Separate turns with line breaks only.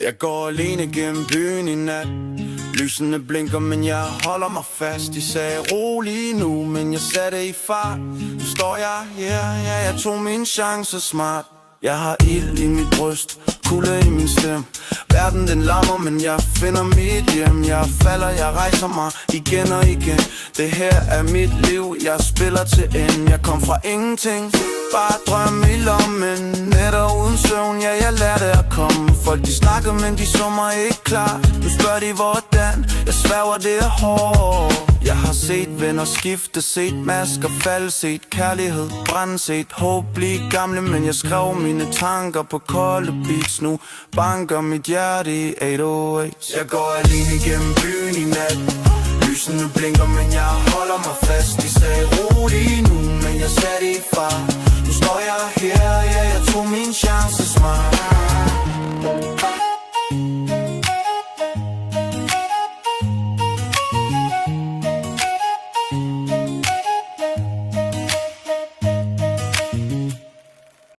Jeg går alene gennem byen i nat. Lysene blinker, men jeg holder mig fast. De sagde rolig nu, men jeg satte i fart. Nu står jeg her, ja, jeg tog min chance smart. Jeg har ild i mit bryst, kulde i min stemme. Verden den lammer, men jeg finder mit hjem. Jeg falder, jeg rejser mig igen og igen. Det her er mit liv, jeg spiller til ende. Jeg kom fra ingenting, bare drøm i lommen. Nætter uden søvn, ja, jeg lærte at komme. Folk de snakker, men de så mig ikke klar. Nu spørger de hvordan, jeg sværger det er hårdt. Jeg har set venner skifte, set masker falde, set kærlighed brænde, set håb blive gamle. Men jeg skrev mine tanker på kolde beats. Nu banker mit hjerte i 808. Jeg går alene gennem byen i nat. Lysene blinker, men jeg holder mig fast. De sagde rolig nu, men jeg satte i fart. Nu står jeg her, ja, jeg tog min chance smart.